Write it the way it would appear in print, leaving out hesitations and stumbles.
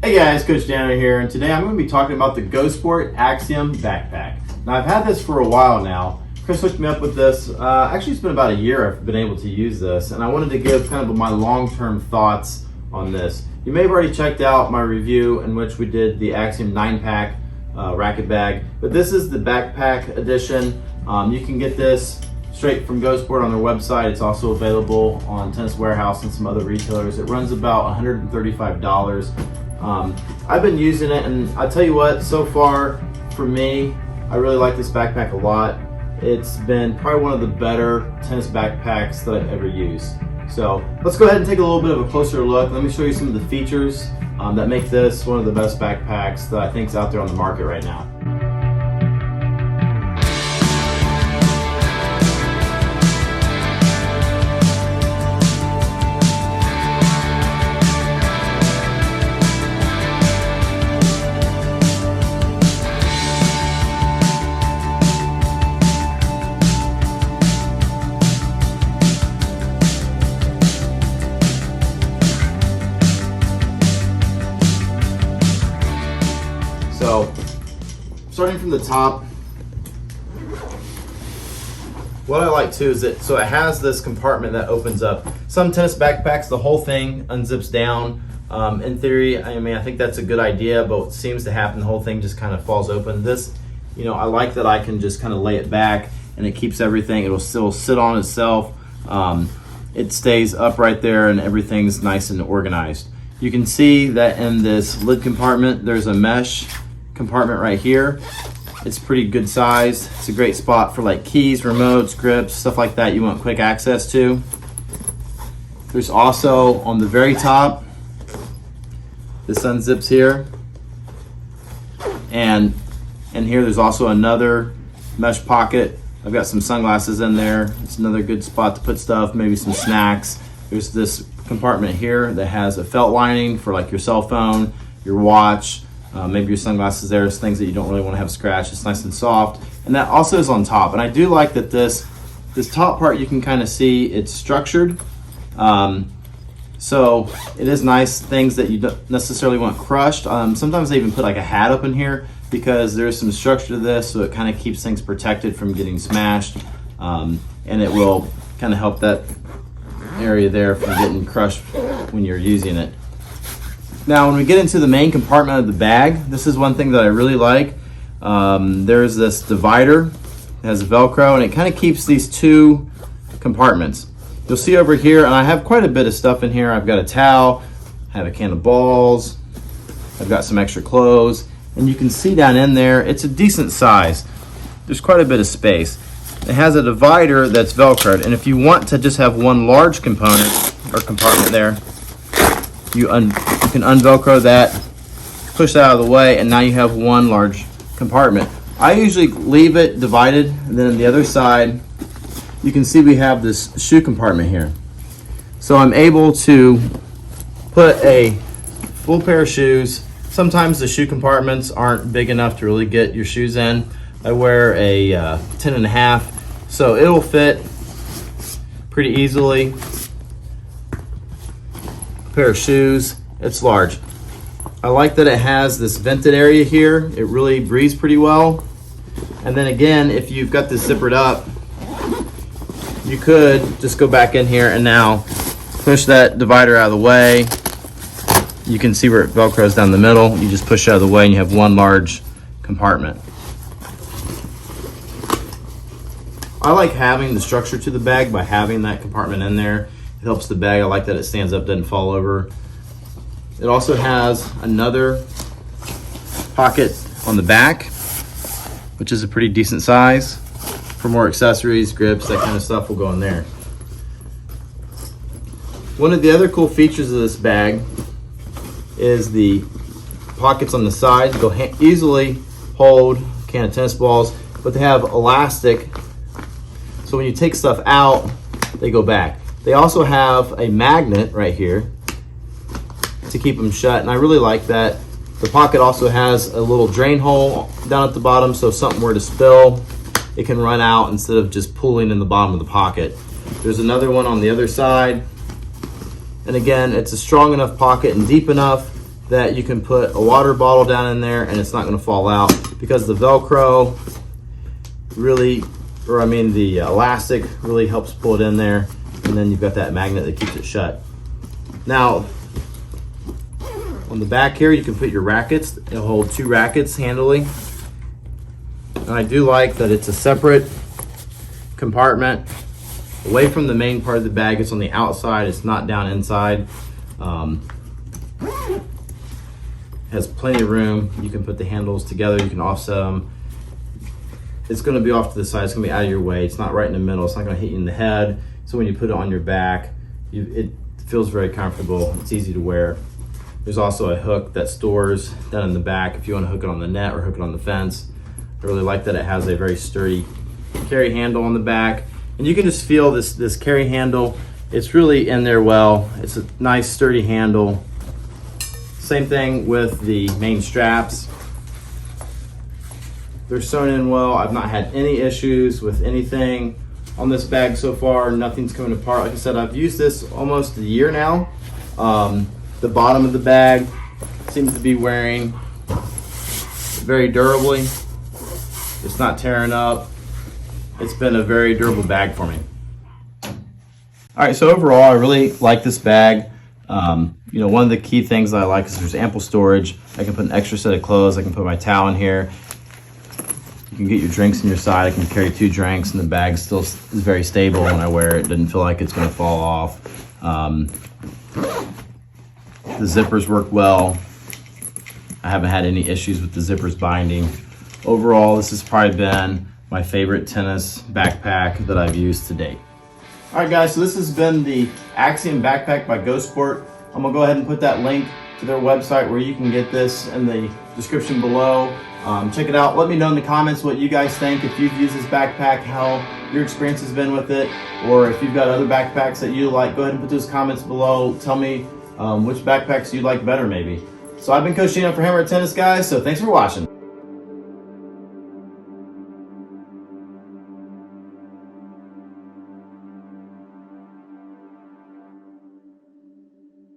Hey guys, Coach Danner here, and today I'm going to be talking about the Geau Sport Axiom Backpack. Now I've had this for a while now. Chris hooked me up with this. Actually, it's been about a year I've been able to use this, and I wanted to give kind of my long-term thoughts on this. You may have already checked out my review in which we did the Axiom 9-pack racket bag, but this is the backpack edition. You can get this straight from Geau Sport on their website. It's also available on Tennis Warehouse and some other retailers. It runs about $135. I've been using it, and I tell you what, so far for me, I really like this backpack a lot. It's been probably one of the better tennis backpacks that I've ever used. So let's go ahead and take a little bit of a closer look. Let me show you some of the features that make this one of the best backpacks that I think is out there on the market right now. So, starting from the top, what I like too is that it has this compartment that opens up. Some tennis backpacks, the whole thing unzips down. In theory, I think that's a good idea, but what seems to happen, the whole thing just kind of falls open. This, I like that I can just kind of lay it back and it keeps everything. It'll still sit on itself. It stays up right there and everything's nice and organized. You can see that in this lid compartment, there's a mesh compartment right here. It's pretty good size. It's a great spot for like keys, remotes, grips, stuff like that you want quick access to. There's also on the very top, this unzips here, and here there's also another mesh pocket. I've got some sunglasses in there. It's another good spot to put stuff, maybe some snacks. There's this compartment here that has a felt lining for like your cell phone, your watch, maybe your sunglasses. There's things that you don't really want to have scratched. It's nice and soft, and that also is on top. And I do like that this top part, you can kind of see it's structured. So it is nice, things that you don't necessarily want crushed. Sometimes they even put like a hat up in here because there's some structure to this, so it kind of keeps things protected from getting smashed, and it will kind of help that area there from getting crushed when you're using it. Now, when we get into the main compartment of the bag, this is one thing that I really like. There's this divider. It has Velcro, and it kind of keeps these two compartments. You'll see over here, and I have quite a bit of stuff in here. I've got a towel, I have a can of balls, I've got some extra clothes, and you can see down in there, it's a decent size. There's quite a bit of space. It has a divider that's Velcroed, and if you want to just have one large component or compartment there, you can unvelcro that, push that out of the way, and now you have one large compartment. I usually leave it divided, and then on the other side, you can see we have this shoe compartment here. So I'm able to put a full pair of shoes. Sometimes the shoe compartments aren't big enough to really get your shoes in. I wear a 10.5, so it'll fit pretty easily. Pair of shoes, it's large. I like that it has this vented area here. It really breathes pretty well. And then again, if you've got this zippered up, you could just go back in here and now push that divider out of the way. You can see where it Velcros down the middle. You just push it out of the way and you have one large compartment. I like having the structure to the bag by having that compartment in there. It helps the bag. I like that it stands up, doesn't fall over. It also has another pocket on the back, which is a pretty decent size. For more accessories, grips, that kind of stuff will go in there. One of the other cool features of this bag is the pockets on the side. They'll easily hold a can of tennis balls, but they have elastic, so when you take stuff out, they go back. They also have a magnet right here to keep them shut, and I really like that. The pocket also has a little drain hole down at the bottom, so if something were to spill, it can run out instead of just pooling in the bottom of the pocket. There's another one on the other side, and again, it's a strong enough pocket and deep enough that you can put a water bottle down in there and it's not going to fall out, because the Velcro really, or I mean the elastic really helps pull it in there, and then you've got that magnet that keeps it shut. Now on the back here you can put your rackets. It'll hold 2 rackets handily, and I do like that it's a separate compartment away from the main part of the bag. It's on the outside, it's not down inside. Has plenty of room. You can put the handles together, you can offset them. It's going to be off to the side, it's going to be out of your way. It's not right in the middle, it's not going to hit you in the head. So when you put it on your back, it feels very comfortable, it's easy to wear. There's also a hook that stores down in the back if you want to hook it on the net or hook it on the fence. I really like that it has a very sturdy carry handle on the back, and you can just feel this carry handle. It's really in there well. It's a nice sturdy handle. Same thing with the main straps. They're sewn in well. I've not had any issues with anything on this bag so far. Nothing's coming apart. Like I said, I've used this almost a year now. The bottom of the bag seems to be wearing very durably. It's not tearing up. It's been a very durable bag for me. All right, so overall, I really like this bag. You know, one of the key things that I like is there's ample storage. I can put an extra set of clothes. I can put my towel in here. You can get your drinks in your side. I can carry 2 drinks, and the bag still is very stable when I wear it. It doesn't feel like it's going to fall off. The zippers work well. I haven't had any issues with the zippers binding. Overall, this has probably been my favorite tennis backpack that I've used to date. All right, guys, so this has been the Axiom Backpack by Geau Sport. I'm gonna go ahead and put that link to their website where you can get this in the description below. Check it out. Let me know in the comments what you guys think. If you've used this backpack, how your experience has been with it, or if you've got other backpacks that you like, go ahead and put those comments below. Tell me which backpacks you like better maybe. So I've been Coach Gino for Hammer Tennis, guys, so thanks for watching.